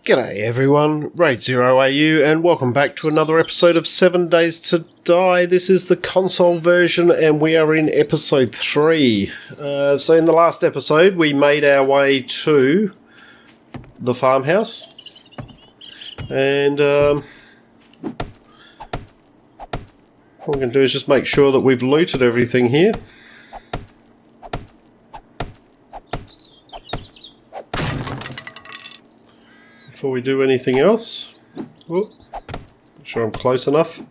G'day everyone, Raid0AU and welcome back to another episode of 7 Days to Die. This is the console version and we are in episode 3. So in the last episode we made our way to the farmhouse. And what we're going to do is just make sure that we've looted everything here. Before we do anything else. Oh, make sure I'm close enough.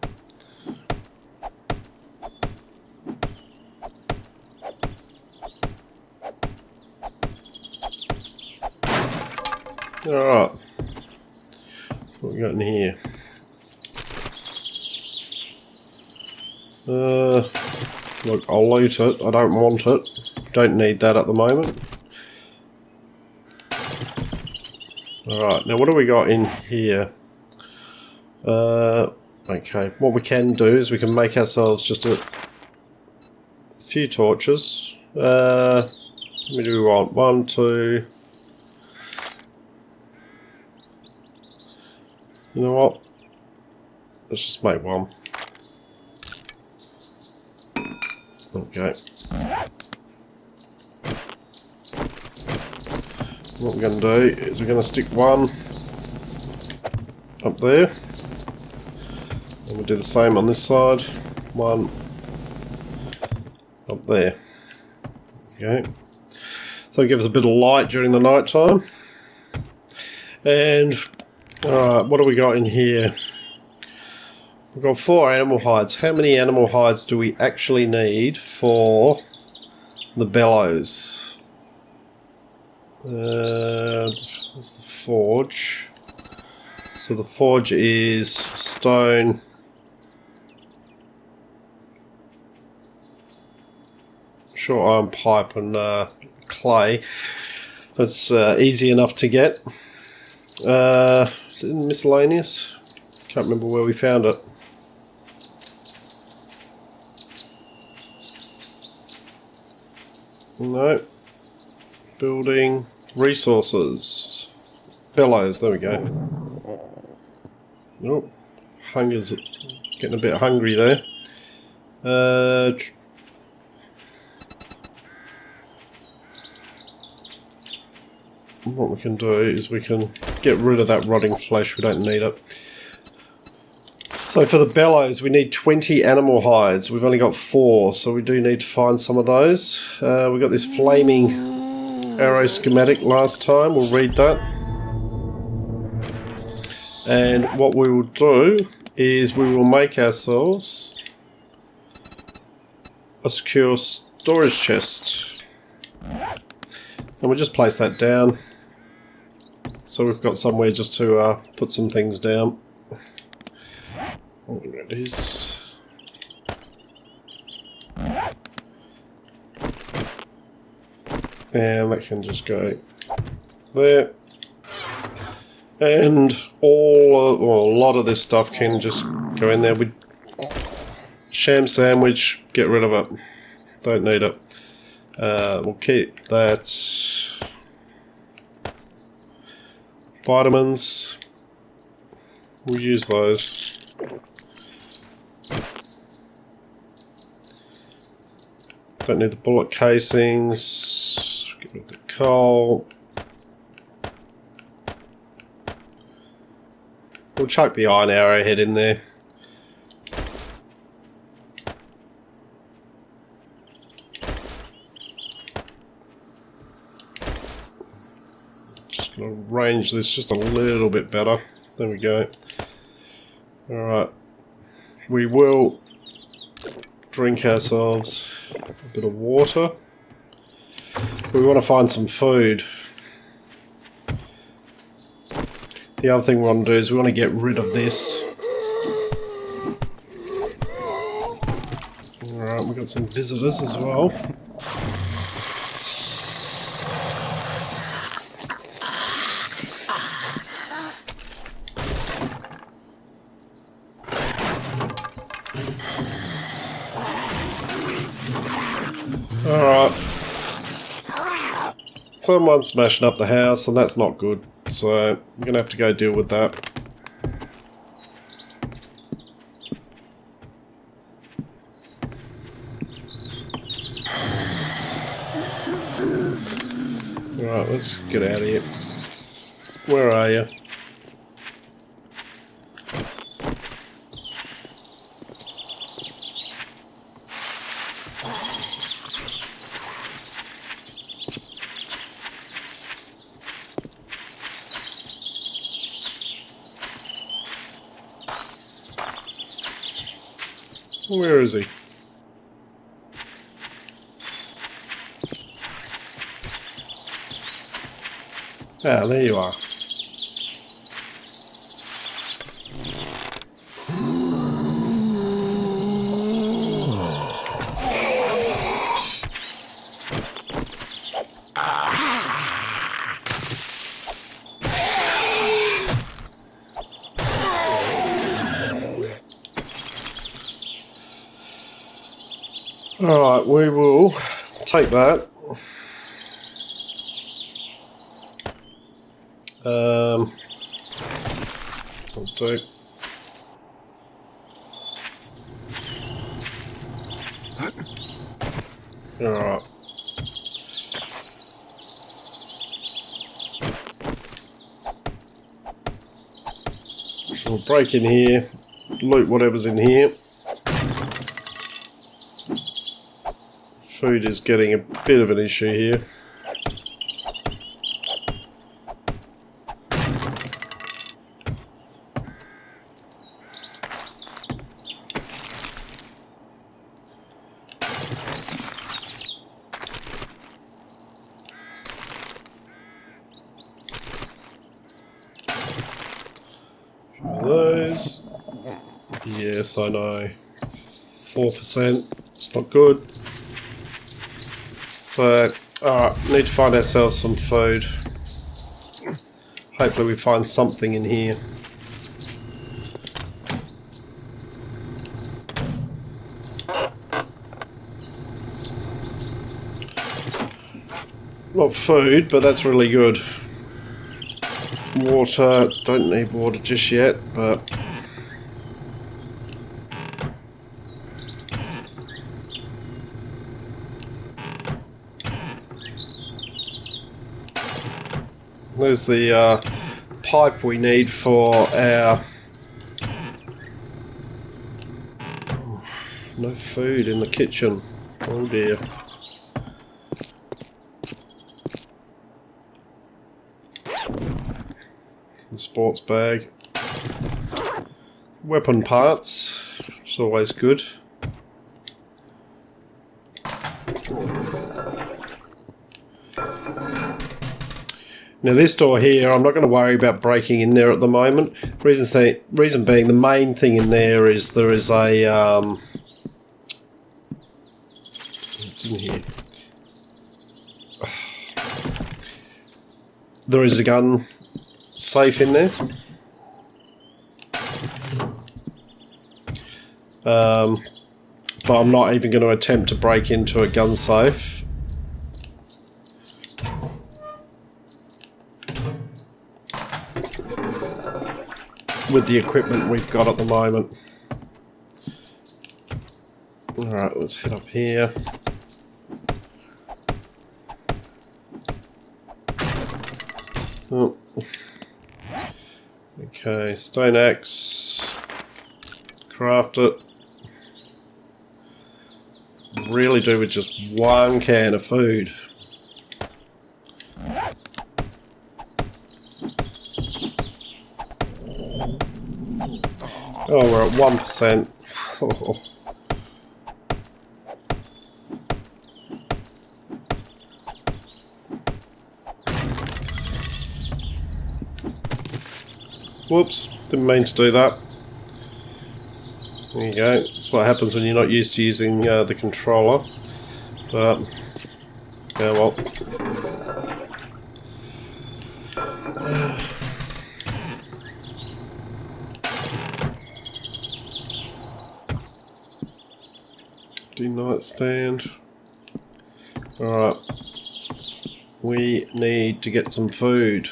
Alright. What we got in here? Look, I'll loot it. I don't want it. Don't need that at the moment. Alright, now what do we got in here? Okay, what we can do is we can make ourselves just a few torches. How many do we want? 1, 2... You know what? Let's just make one. Okay. What we're going to do is we're going to stick one up there, and we'll do the same on this side. One up there. Okay. So it gives us a bit of light during the night time. And alright, what do we got in here? We've got 4 animal hides. How many animal hides do we actually need for the bellows? That's the forge. So the forge is stone, short iron pipe and clay. That's easy enough to get. Is it in miscellaneous? Can't remember where we found it. No. Building resources. Bellows, there we go. Oh, hunger's getting a bit hungry there. What we can do is we can get rid of that rotting flesh, we don't need it. So for the bellows we need 20 animal hides. We've only got 4, so we do need to find some of those. We got this flaming arrow schematic last time, we'll read that. And what we will do is we will make ourselves a secure storage chest. And we'll just place that down. So we've got somewhere just to put some things down. There it is. And that can just go there. And a lot of this stuff can just go in there. We sham sandwich, get rid of it. Don't need it. We'll keep that. Vitamins. We'll use those. Don't need the bullet casings. Get rid of the coal. We'll chuck the iron arrowhead in there. Just going to arrange this just a little bit better. There we go. Alright. We will drink ourselves a bit of water. We want to find some food. The other thing we want to do is we want to get rid of this. Alright, we've got some visitors as well. Alright. Someone's smashing up the house, and that's not good. So I'm going to have to go deal with that. Alright, let's get out of here. Where are you? Where is he? Ah, there you are. Alright, we will take that. I'll do. Alright. So we'll break in here, loot whatever's in here. Food is getting a bit of an issue here. Those. Yes, I know. 4%. It's not good. So, alright, need to find ourselves some food. Hopefully we find something in here. Not food, but that's really good. Water, don't need water just yet, but... There's the pipe we need for our... No food in the kitchen. Oh dear. The sports bag. Weapon parts. It's always good. Now this door here, I'm not going to worry about breaking in there at the moment. Reason being, the main thing in there is there is a... what's in here? There is a gun safe in there. But I'm not even going to attempt to break into a gun safe. With the equipment we've got at the moment. Alright, let's head up here. Oh. Okay, stone axe. Craft it. Really do with just one can of food. Oh, we're at 1%. Oh. Whoops, didn't mean to do that. There you go. That's what happens when you're not used to using the controller. But, yeah, well. Nightstand. Alright. We need to get some food.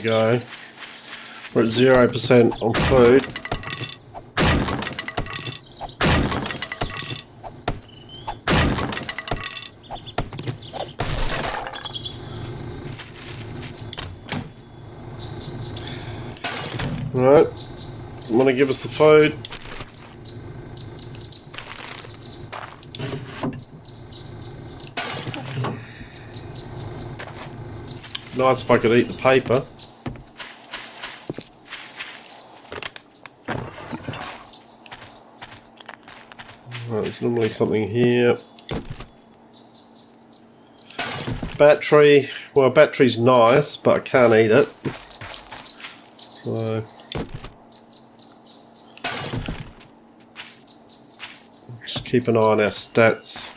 we go. We're at 0% on food. Right, doesn't want to give us the food. Nice if I could eat the paper. Right, there's normally something here. Battery. Well, battery's nice, but I can't eat it. So just keep an eye on our stats.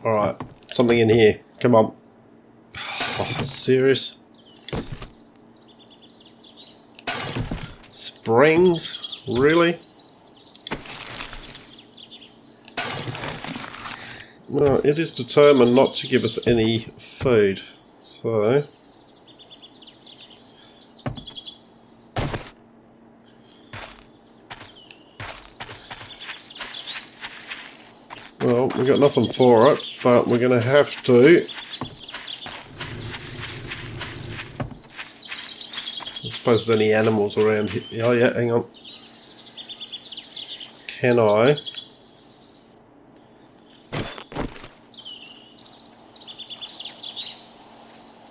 Alright, something in here. Come on. Oh, serious? Springs? Really? No, it is determined not to give us any food. So well, we've got nothing for it, but we're going to have to. I suppose there's any animals around here. Oh yeah, hang on. Can I?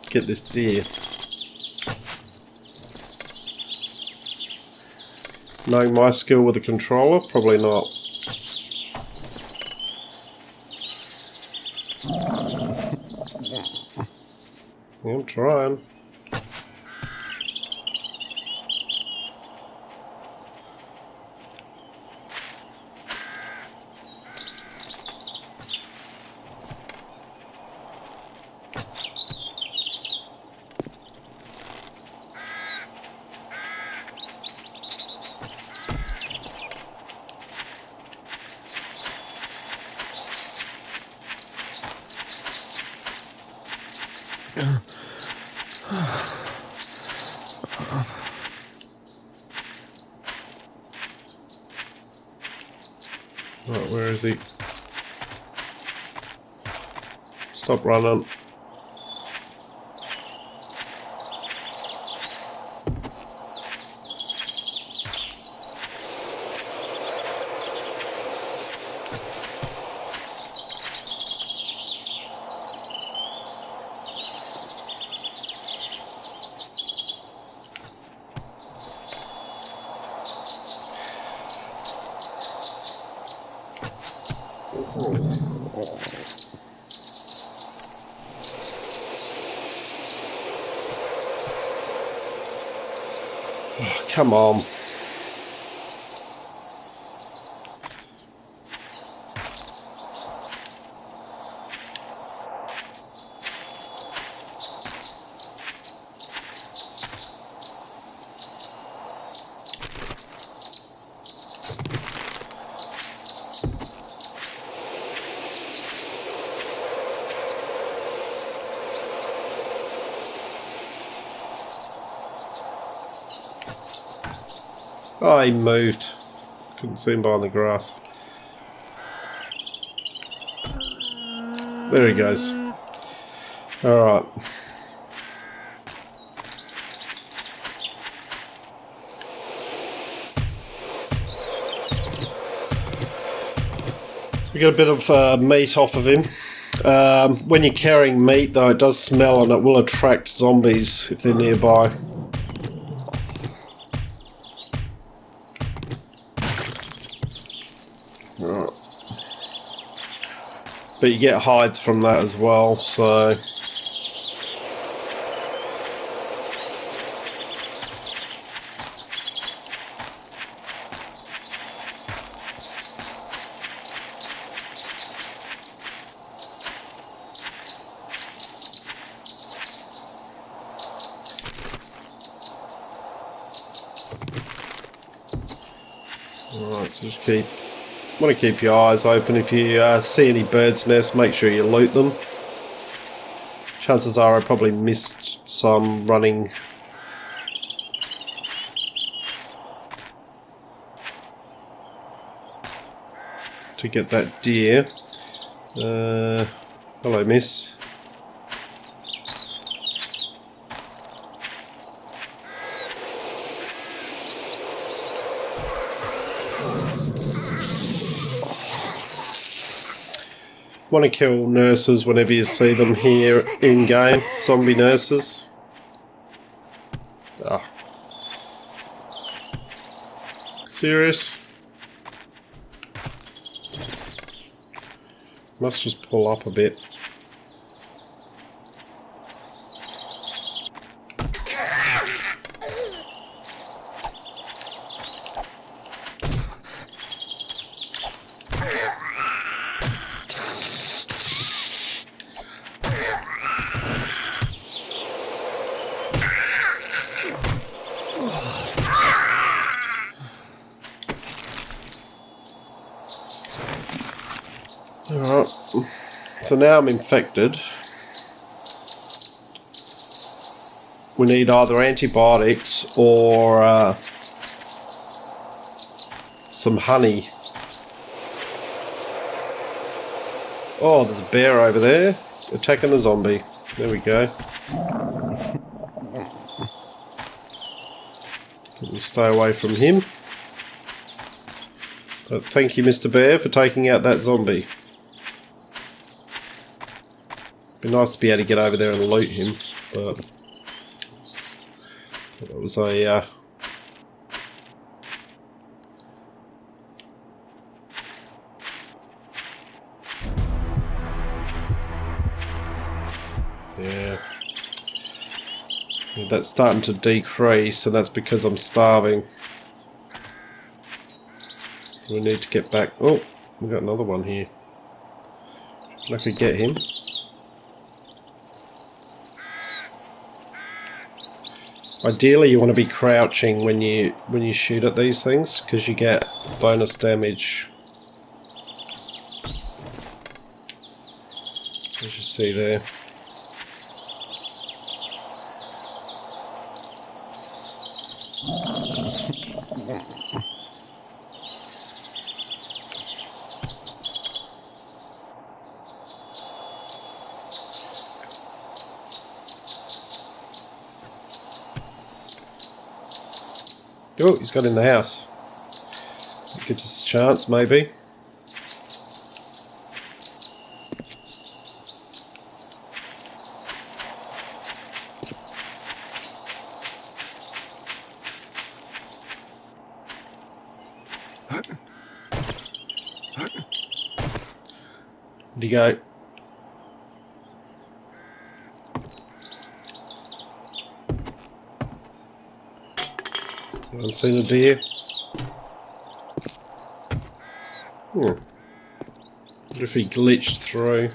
Get this deer? Knowing my skill with the controller, probably not. I'm trying. Right, where is he? Stop running. Oh, come on. Oh, he moved. Couldn't see him behind the grass. There he goes. Alright. So we got a bit of meat off of him. When you're carrying meat, though, it does smell and it will attract zombies if they're nearby. But you get hides from that as well, so... Alright, so just keep Want to keep your eyes open. If you see any birds' nests, make sure you loot them. Chances are I probably missed some running. To get that deer. Hello, miss. Want to kill nurses whenever you see them here in game. Zombie nurses. Ah. Serious? Must just pull up a bit. Alright, so now I'm infected. We need either antibiotics or some honey. Oh, there's a bear over there attacking the zombie. There we go. We'll stay away from him. But thank you, Mr. Bear, for taking out that zombie. Be nice to be able to get over there and loot him, but that was a yeah. That's starting to decrease, and that's because I'm starving. We need to get back. Oh, we've got another one here. I could get him. Ideally, you want to be crouching when you shoot at these things, because you get bonus damage. As you see there. Oh, he's got in the house. Gives us a chance, maybe. Where'd he go? Haven't seen a deer. Wonder if he glitched through.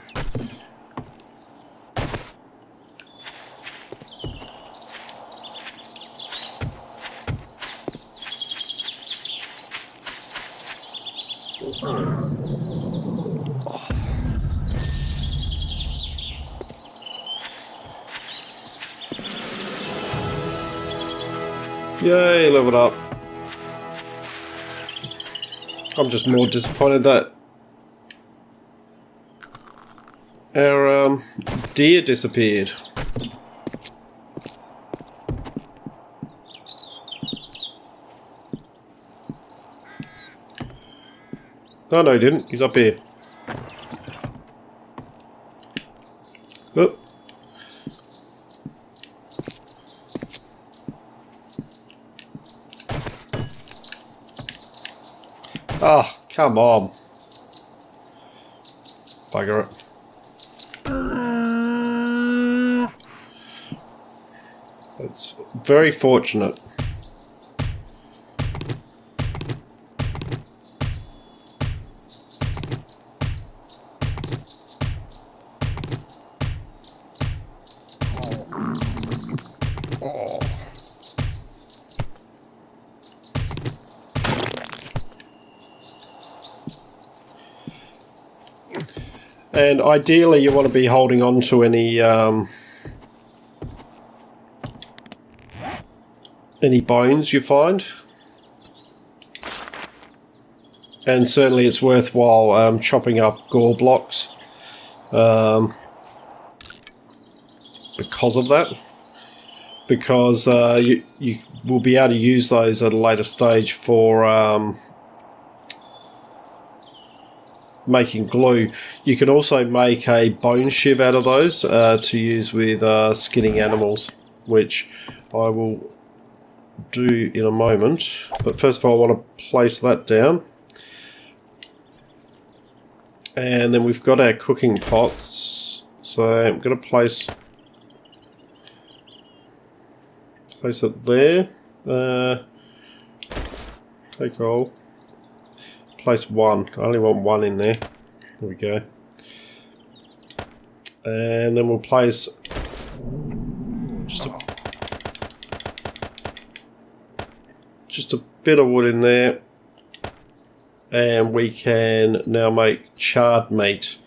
Yay, leveled up. I'm just more disappointed that our deer disappeared. Oh no, he didn't. He's up here. Oh. Oh, come on. Bugger it. That's very fortunate. And ideally you want to be holding on to any bones you find. And certainly it's worthwhile chopping up gore blocks because of that. Because you will be able to use those at a later stage for making glue. You can also make a bone shiv out of those to use with skinning animals, which I will do in a moment. But first of all, I want to place that down. And then we've got our cooking pots. So I'm going to place it there. Take all. Place one. I only want one in there. There we go. And then we'll place just a bit of wood in there. And we can now make charred meat.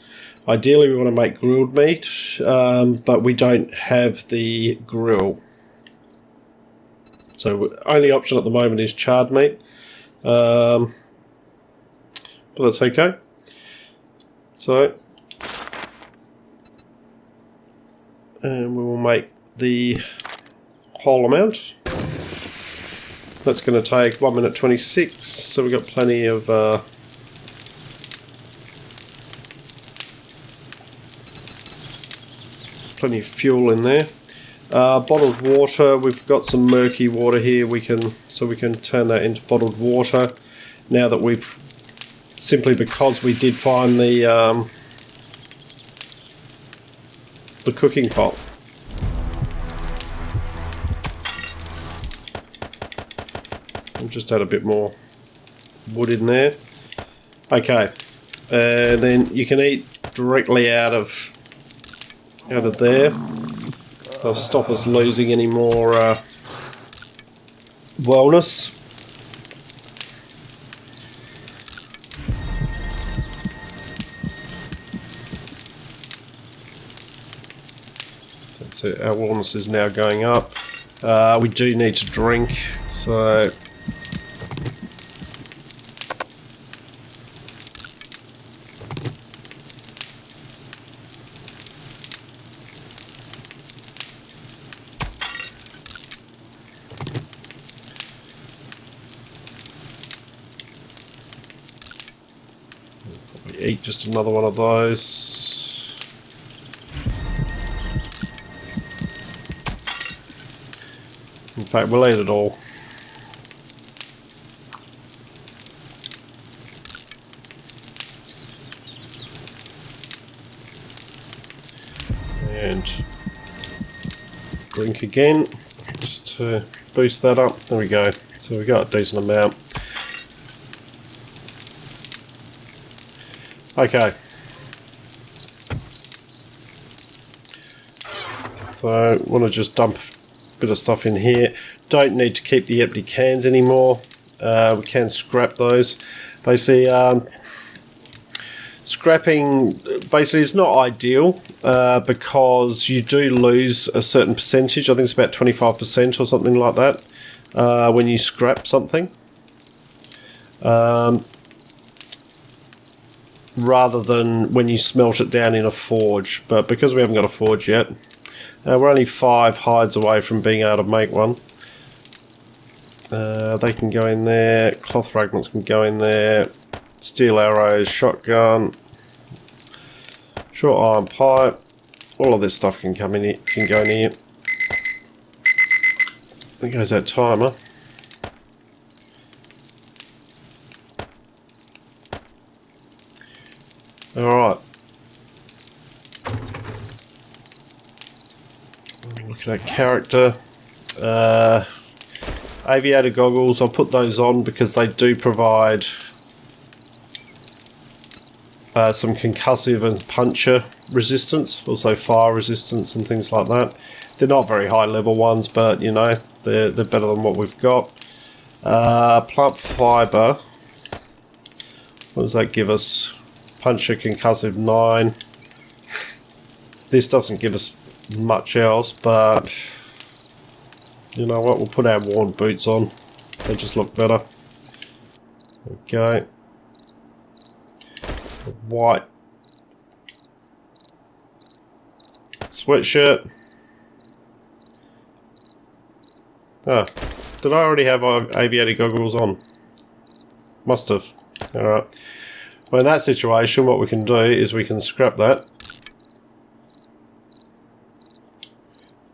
Ideally we want to make grilled meat, but we don't have the grill. So only option at the moment is charred meat. But that's okay. So, and we will make the whole amount. That's going to take 1 minute 26, so we've got plenty of fuel in there. Bottled water, we've got some murky water here. We can turn that into bottled water. Now that we've simply because we did find the cooking pot. We'll just add a bit more wood in there. Okay, and then you can eat directly out of there. They'll stop us losing any more wellness. That's it. Our wellness is now going up. We do need to drink, so eat just another one of those. In fact, we'll eat it all. And drink again, just to boost that up. There we go. So we got a decent amount. Okay, so I want to just dump a bit of stuff in here. Don't need to keep the empty cans anymore. We can scrap those. Basically, scrapping basically is not ideal because you do lose a certain percentage. I think it's about 25% or something like that when you scrap something. Rather than when you smelt it down in a forge. But because we haven't got a forge yet, we're only 5 hides away from being able to make one. They can go in there, cloth fragments can go in there, steel arrows, shotgun, short iron pipe, all of this stuff can come in here, can go in here. There goes that timer. Alright. Look at that character. Aviator goggles, I'll put those on because they do provide some concussive and puncture resistance, also fire resistance and things like that. They're not very high level ones, but you know, they're better than what we've got. Plant fibre. What does that give us? Puncture, concussive 9. This doesn't give us much else, but you know what? We'll put our worn boots on. They just look better. Okay. White sweatshirt. Ah, did I already have aviator goggles on? Must have. Alright. Well, in that situation, what we can do is we can scrap that.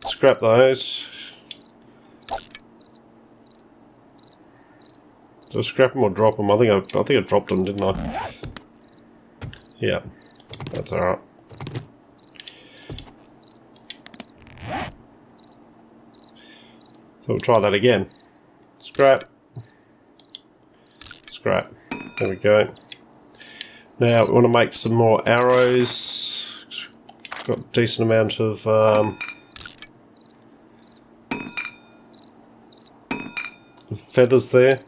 Scrap those. Did I scrap them or drop them? I think I dropped them, didn't I? Yeah, that's alright. So we'll try that again. Scrap. Scrap. There we go. Now we want to make some more arrows. Got a decent amount of feathers there.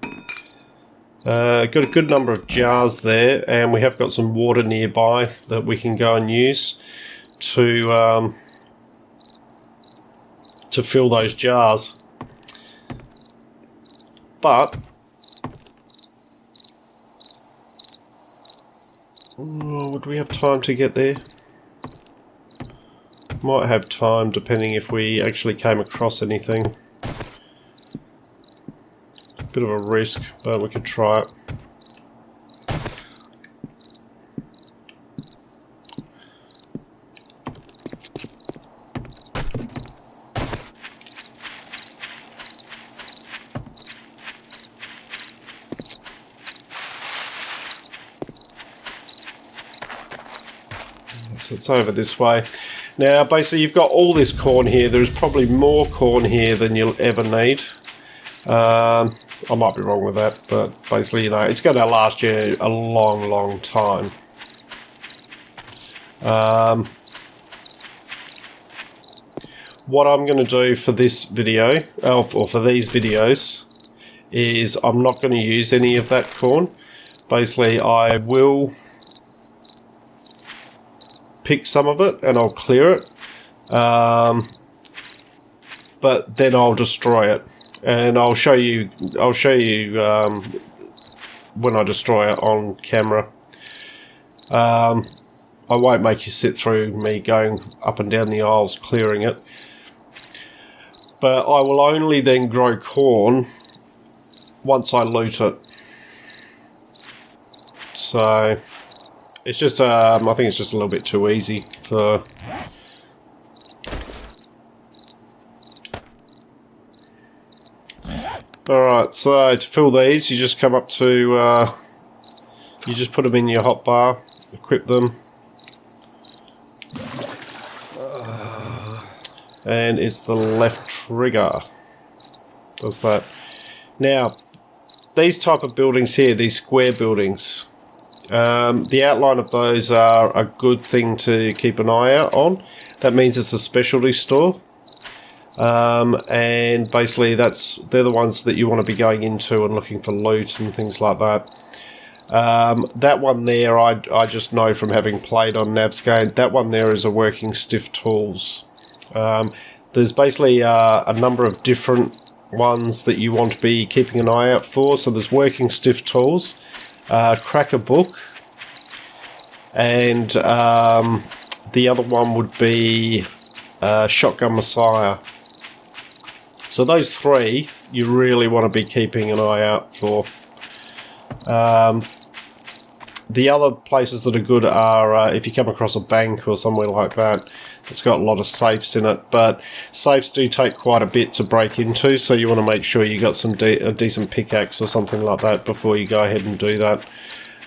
Got a good number of jars there, and we have got some water nearby that we can go and use to fill those jars. But would we have time to get there? Might have time, depending if we actually came across anything. Bit of a risk, but we could try it. So it's over this way. Now, basically, you've got all this corn here. There's probably more corn here than you'll ever need. I might be wrong with that, but basically, you know, it's going to last you a long, long time. What I'm going to do for this video, or for these videos, is I'm not going to use any of that corn. Basically, I will pick some of it and I'll clear it, but then I'll destroy it. And I'll show you when I destroy it on camera. I won't make you sit through me going up and down the aisles clearing it. But I will only then grow corn once I loot it. So it's just I think it's just a little bit too easy for. Alright, so to fill these, you just come up to, you just put them in your hotbar, equip them, and it's the left trigger, does that. Now, these type of buildings here, these square buildings, the outline of those are a good thing to keep an eye out on. That means it's a specialty store. And basically they're the ones that you want to be going into and looking for loot and things like that. That one there, I just know from having played on Navscape, that one there is a working stiff tools. There's basically a number of different ones that you want to be keeping an eye out for. So there's working stiff tools, cracker book, and the other one would be shotgun messiah. So those three you really want to be keeping an eye out for. The other places that are good are if you come across a bank or somewhere like that. It's got a lot of safes in it, but safes do take quite a bit to break into, so you want to make sure you got some a decent pickaxe or something like that before you go ahead and do that.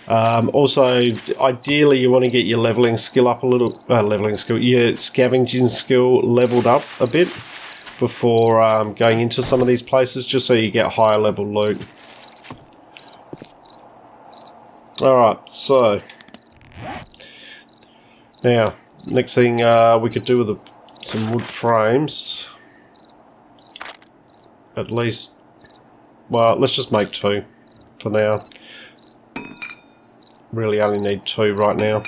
Also, ideally you want to get your leveling skill up a little, your scavenging skill leveled up a bit before going into some of these places, just so you get higher level loot. Alright, so now next thing we could do with some wood frames, at least, well, let's just make 2 for now. Really only need 2 right now.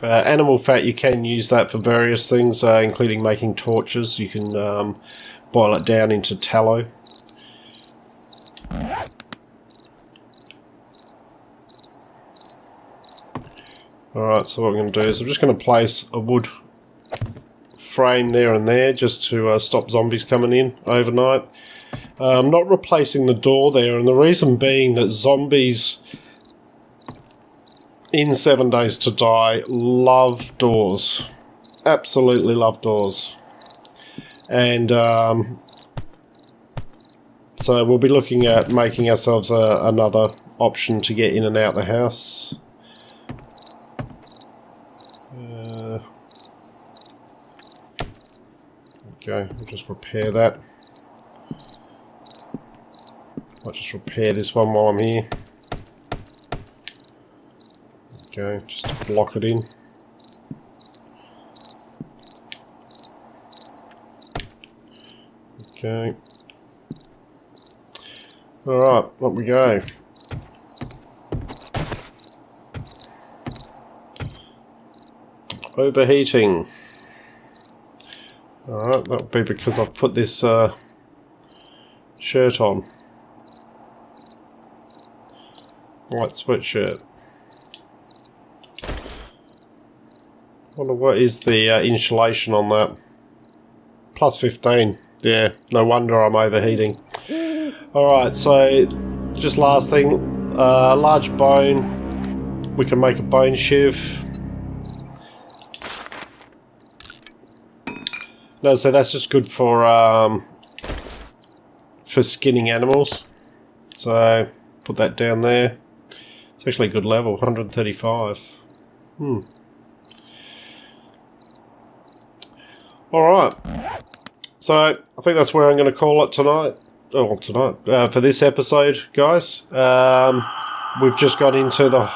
Animal fat, you can use that for various things, including making torches. You can boil it down into tallow. Alright, so what I'm going to do is I'm just going to place a wood frame there and there just to stop zombies coming in overnight. I'm not replacing the door there, and the reason being that zombies in 7 Days to Die love doors. Absolutely love doors. And so we'll be looking at making ourselves another option to get in and out the house. Okay, I'll just repair that. I'll just repair this one while I'm here. Okay, just to block it in. Okay. Alright, up we go. Overheating. Alright, that'll be because I've put this shirt on. White sweatshirt. Wonder what is the insulation on that. Plus 15. Yeah, no wonder I'm overheating. Alright, so just last thing. Large bone. We can make a bone shiv. No, so that's just good for skinning animals. So put that down there. It's actually a good level, 135. Alright. So I think that's where I'm going to call it tonight. Oh, tonight. For this episode, guys. We've just got into the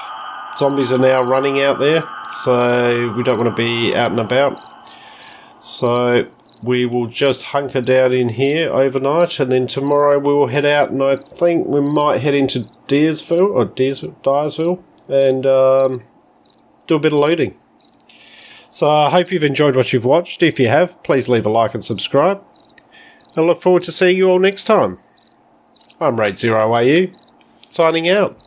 zombies are now running out there. So we don't want to be out and about. So we will just hunker down in here overnight, and then tomorrow we will head out, and I think we might head into Dyersville, and do a bit of looting. So I hope you've enjoyed what you've watched. If you have, please leave a like and subscribe. I look forward to seeing you all next time. I'm Raid 0AU, signing out.